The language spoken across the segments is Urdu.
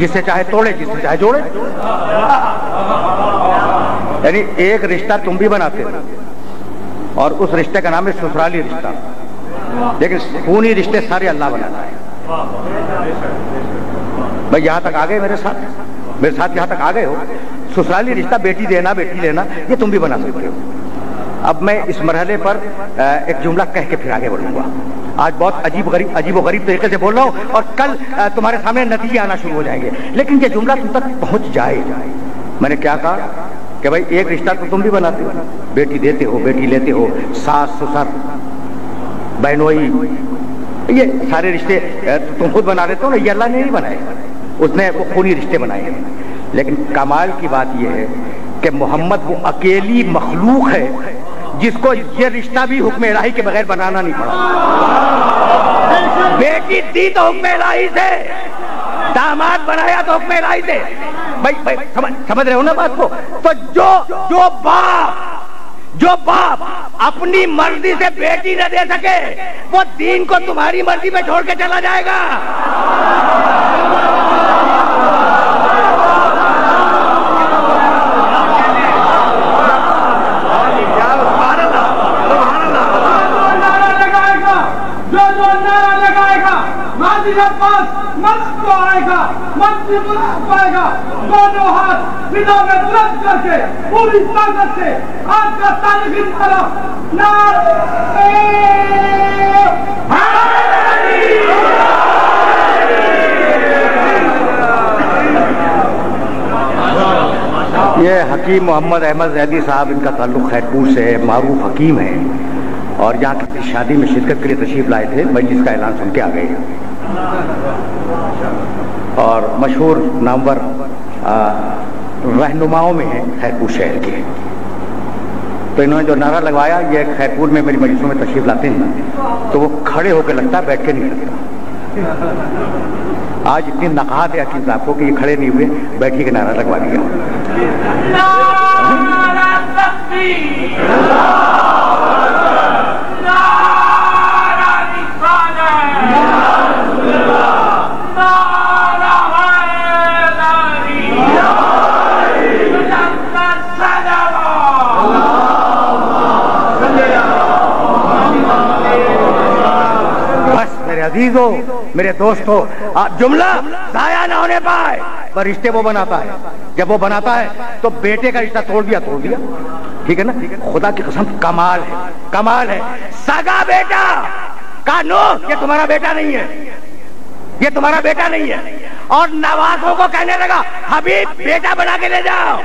جس سے چاہے توڑے جس سے چاہے جوڑے. یعنی ایک رشتہ تم بھی بناتے ہو اور اس رشتے کا نام ہے سسرالی رشتہ، لیکن خونی رشتے سارے اللہ بناتا ہے. بھائی یہاں تک آ گئے میرے ساتھ یہاں تک آ گئے ہو. سسرالی رشتہ بیٹی دینا بیٹی لینا یہ تم بھی بنا سکتے ہو. اب میں اس مرحلے پر ایک جملہ کہہ کے پھر آگے بڑھوں گا. آج بہت عجیب و غریب طریقے سے بول رہا ہوں اور کل تمہارے سامنے نتیجے آنا شروع ہو جائیں گے، لیکن یہ جملہ تم تک پہنچ جائے. میں نے کیا کہا کہ بھائی ایک رشتہ تو تم بھی بناتے ہو، بیٹی دیتے ہو بیٹی لیتے ہو، ساس سسر بہنوئی، یہ سارے رشتے تم خود بنا لیتے ہو نا. یہ اللہ نے نہیں بنائے، اس نے وہ خونی رشتے بنائے ہیں. لیکن کمال کی بات یہ ہے کہ محمد وہ اکیلی مخلوق ہے جس کو یہ رشتہ بھی حکم الہی کے بغیر بنانا نہیں پڑا. بیٹی دی تو حکم الہی سے، داماد بنایا تو حکم الہی سے. بھائی سمجھ رہے ہو نا بات کو؟ تو جو باپ اپنی مرضی سے بیٹی نہ دے سکے وہ دین کو تمہاری مرضی پہ چھوڑ کے چلا جائے گا. دونوں ہاتھ فضا میں بلند کر کے پوری طاقت سے آج کا تاریخی طرف نعرہ یہ حکیم محمد احمد زیدی صاحب، ان کا تعلق خیرپور سے ہے، معروف حکیم ہے اور یہاں کی شادی میں شرکت کے لیے تشریف لائے تھے. مجلس کا اعلان سن کے آ گئے اور مشہور نامور رہنماؤں میں ہیں خیرپور شہر کے. تو انہوں نے جو نعرہ لگوایا، یہ خیرپور میں میری مجلسوں میں تشریف لاتے ہیں تو وہ کھڑے ہو کے لگتا ہے، بیٹھ کے نہیں لگتا. آج اتنی نقاہت ہے حکیم صاحب کو کہ یہ کھڑے نہیں ہوئے، بیٹھی کے نعرہ لگوا دیا. عزیزو، میرے دوستو، جملہ ضائع نہ ہونے پائے. پر رشتے وہ بناتا ہے، جب وہ بناتا ہے تو بیٹے کا رشتہ توڑ دیا. ٹھیک ہے نا؟ خدا کی قسم کمال ہے. سگا بیٹا کا نو، یہ تمہارا بیٹا نہیں ہے، یہ تمہارا بیٹا نہیں ہے. اور نوازوں کو کہنے لگا حبیب بیٹا بنا کے لے جاؤ.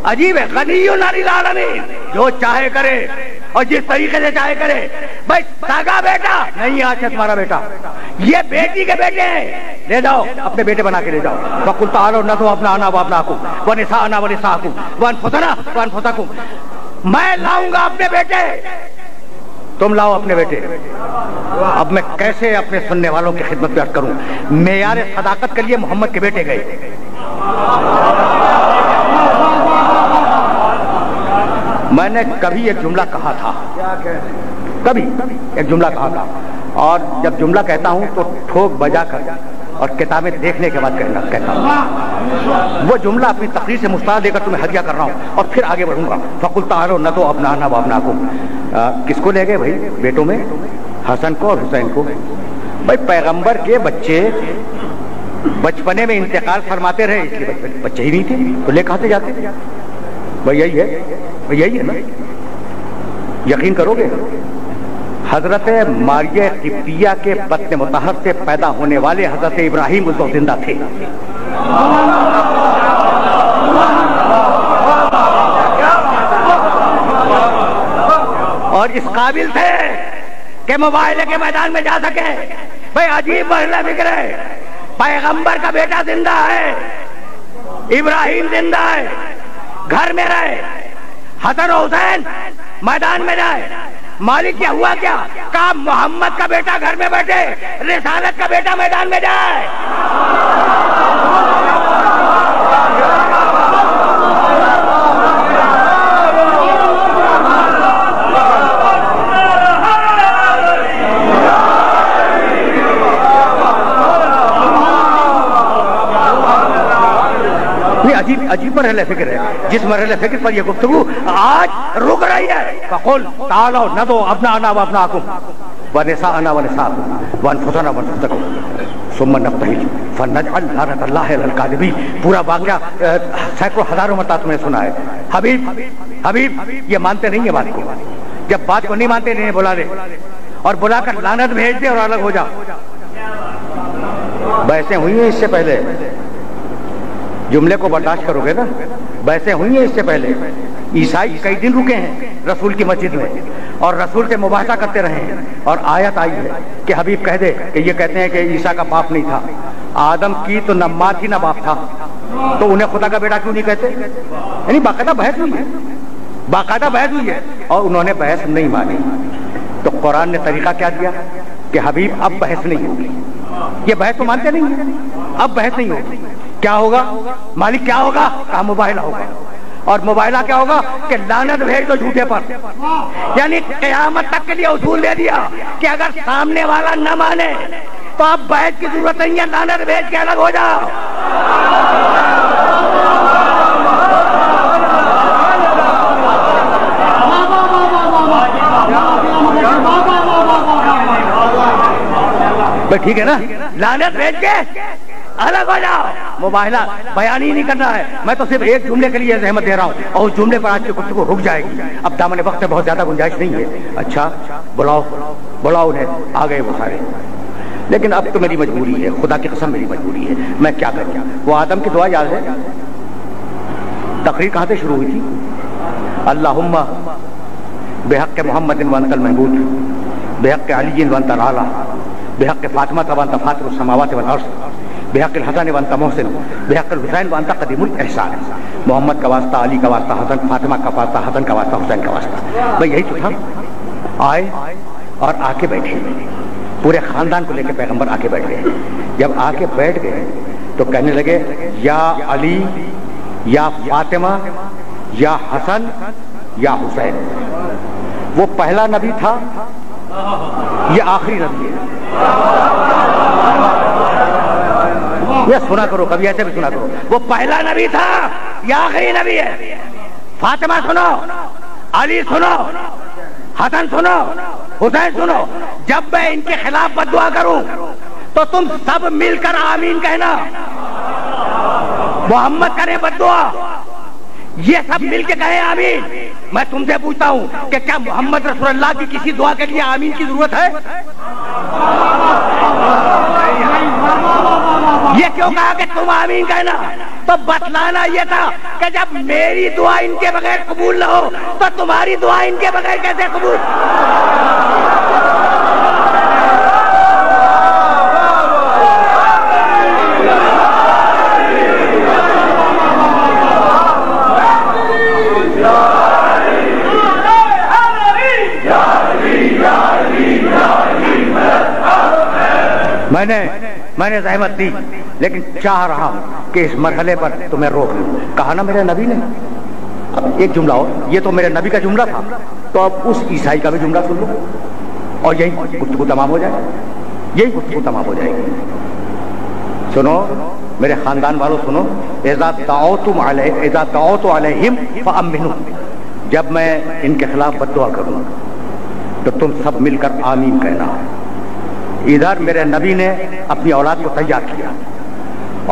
عجیب ہے. غنی عن العالمین، جو چاہے کرے اور جس طریقے سے چاہے کرے. بھائی سگا بیٹا نہیں، آج تمہارا بیٹا، یہ بیٹی کے بیٹے ہیں، لے جاؤ اپنے بیٹے بنا کے لے جاؤ. فقل تعالوا ندعو ابناءنا وابناءکم ونساءنا ونساءکم وانفسنا وانفسکم. میں لاؤں گا اپنے بیٹے، تم لاؤ اپنے بیٹے. اب میں کیسے اپنے سننے والوں کی خدمت پیش کروں؟ معیار صداقت کے لیے محمد کے بیٹے گئے. میں نے کبھی ایک جملہ کہا تھا، اور جب جملہ کہتا ہوں تو ٹھوک بجا کر اور کتابیں دیکھنے کے بعد کہتا ہوں. وہ جملہ اپنی تقریر سے مستعد دے کر تمہیں ہدیہ کر رہا ہوں اور پھر آگے بڑھوں گا. فقل تعالوا ندعو ابناءنا وابناءکم. کس کو لے گئے بھائی بیٹوں میں؟ حسن کو اور حسین کو. بھائی پیغمبر کے بچے بچپنے میں انتقال فرماتے رہے، اس لیے بچے ہی نہیں تھے تو لے کہاں سے جاتے؟ بھائی یہی ہے نا. یقین کرو گے حضرت ماریہ قبطیہ کے بطن مطہر سے پیدا ہونے والے حضرت ابراہیم اس وقت زندہ تھے. اور اس قابل تھے کہ مباہلے کے میدان میں جا سکے. بھائی عجیب مرحلہ فکر ہے. پیغمبر کا بیٹا زندہ ہے، ابراہیم زندہ ہے، گھر میں رہے. حسن و حسین میدان میں جائے. مالک کیا ہوا کیا؟ کہا محمد کا بیٹا گھر میں بیٹھے، رسالت کا بیٹا میدان میں جائے. عجیب عجیب مرحلہ فکر ہے. جس مرحلہ فکر پر یہ گفتگو آج رک رہی ہے. فقل تعالوا ندعو ابناءنا وابناءکم ونساءنا ونساءکم وانفسنا وانفسکم ثم نبتہل فنجعل لعنۃ اللہ علی الکاذبین. پورا واقعہ سینکڑوں ہزاروں مرتبہ تم نے سنا ہے. حبیب یہ مانتے نہیں ہیں بات کو. جب بات کو نہیں مانتے نہیں بلا دے اور بلا کر لعنت بھیج دے اور الگ ہو جا. بحثیں ہوئی ہیں اس سے پہلے, جملے کو برداشت کرو گے نا. بحثیں ہوئی ہیں اس سے پہلے. عیسائی کئی دن رکے ہیں رسول کی مسجد میں اور رسول سے مباحثہ کرتے رہے ہیں, اور آیت آئی ہے کہ حبیب کہہ دے کہ یہ کہتے ہیں کہ عیسیٰ کا باپ نہیں تھا, آدم کی تو نہ ماں تھی نہ باپ تھا, تو انہیں خدا کا بیٹا کیوں نہیں کہتے؟ یعنی باقاعدہ بحث ہوئی ہے, باقاعدہ بحث ہوئی ہے, اور انہوں نے بحث نہیں مانی. تو قرآن نے طریقہ کیا دیا کہ حبیب اب بحث نہیں ہوگی. یہ بحث تو مانتے نہیں ہیں, اب بحث نہیں ہوگی. کیا ہوگا مالک, کیا ہوگا؟ کہا مباہلہ ہوگا. اور مباہلہ کیا ہوگا کہ لعنت بھیج دو جھوٹے پر. یعنی قیامت تک کے لیے اصول دے دیا کہ اگر سامنے والا نہ مانے تو اب بحث کی ضرورت نہیں ہے, لعنت بھیج کے الگ ہو جاؤ. ٹھیک ہے نا, لعنت بھیج کے الگ ہو جاؤ. مباہلہ بیان ہی نہیں کرنا ہے. میں تو صرف ایک جملے کے لیے زحمت دے رہا ہوں اور اس جملے پر آج کی گفتگو رک جائے گی. اب دامن وقت میں بہت زیادہ گنجائش نہیں ہے. اچھا بلاؤ انہیں, آ گئے وہ سارے. لیکن اب تو میری مجبوری ہے, خدا کی قسم میری مجبوری ہے, میں کیا کروں. وہ آدم کی دعا یاد ہے, تقریر کہاں سے شروع ہوئی تھی؟ اللہم بحق محمد وانت المحبوب بحق علی وانت العالی بحق فاطمہ وانت فاطر السماوات والارض بحق الحسن وانت محسن بحق الحسین وانت قدیم الاحسان. محمد کا واسطہ, علی کا واسطہ, حسن فاطمہ کا واسطہ, حسن کا واسطہ, حسین کا واسطہ. بھائی یہی تو تھا. آئے اور آ کے بیٹھے, پورے خاندان کو لے کے پیغمبر آ کے بیٹھ گئے. جب آ کے بیٹھ گئے تو کہنے لگے یا علی یا فاطمہ یا حسن یا حسین. وہ پہلا نبی تھا, یہ آخری نبی ہے. یہ سنا کرو, کبھی ایسے بھی سنا کرو. وہ پہلا نبی تھا, یہ آخری نبی ہے. فاطمہ سنو, علی سنو, حسن سنو, حسین سنو. جب میں ان کے خلاف بد دعا کروں تو تم سب مل کر آمین کہنا. محمد کرے بد دعا, یہ سب مل کے کہیں آمین. میں تم سے پوچھتا ہوں کہ کیا محمد رسول اللہ کی کسی دعا کے لیے آمین کی ضرورت ہے؟ یہ کیوں کہا کہ تم آمین کہنا؟ تو بتلانا یہ تھا کہ جب میری دعا ان کے بغیر قبول نہ ہو تو تمہاری دعا ان کے بغیر کیسے قبول؟ میں نے زحمت دی, لیکن چاہ رہا ہوں کہ اس مرحلے پر تمہیں روک لوں. کہا نا میرے نبی نے. اب ایک جملہ اور, یہ تو میرے نبی کا جملہ تھا, تو اب اس عیسائی کا بھی جملہ سن لو اور یہی گفتگو تمام ہو جائے, یہی گفتگو تمام ہو جائے گی. سنو میرے خاندان والوں, سنو. اذا دعوت علیہم فامنوا. جب میں ان کے خلاف بد دعا کروں تو تم سب مل کر آمین کہنا. ادھر میرے نبی نے اپنی اولاد کو تیار کیا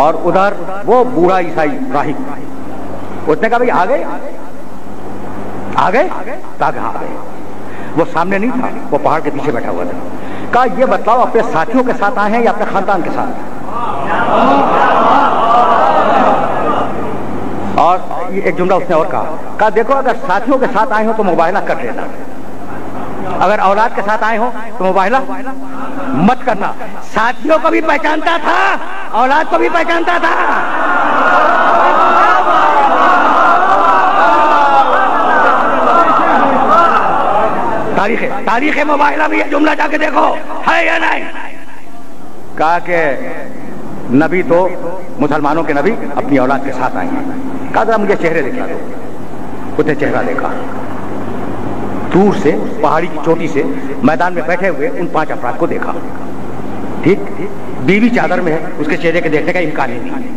اور ادھر وہ بوڑھا عیسائی راہب, اس نے کہا بھائی آ گئے کہا آ گئے. وہ سامنے نہیں تھا, وہ پہاڑ کے پیچھے بیٹھا ہوا تھا. کہا یہ بتلاؤ اپنے ساتھیوں کے ساتھ آئے ہیں یا اپنے خاندان کے ساتھ؟ اور ایک جملہ اس نے اور کہا دیکھو اگر ساتھیوں کے ساتھ آئے ہو تو مباہلہ کر لینا, اگر اولاد کے ساتھ آئے ہو تو مباہلہ مت کرنا. ساتھیوں کو بھی پہچانتا تھا, اولاد کو بھی پہچانتا تھا. تاریخ مباہلہ بھی یہ جملہ جا کے دیکھو ہے یا نہیں. کہا کہ نبی تو مسلمانوں کے نبی اپنی اولاد کے ساتھ آئے ہیں. کہا ذرا مجھے چہرے دکھا دو. اسے چہرہ دیکھا, دور سے پہاڑی کی چوٹی سے میدان میں بیٹھے ہوئے ان 5 افراد کو دیکھا. ٹھیک, بیوی چادر میں ہے, اس کے چہرے کے دیکھنے کا امکان ہی نہیں.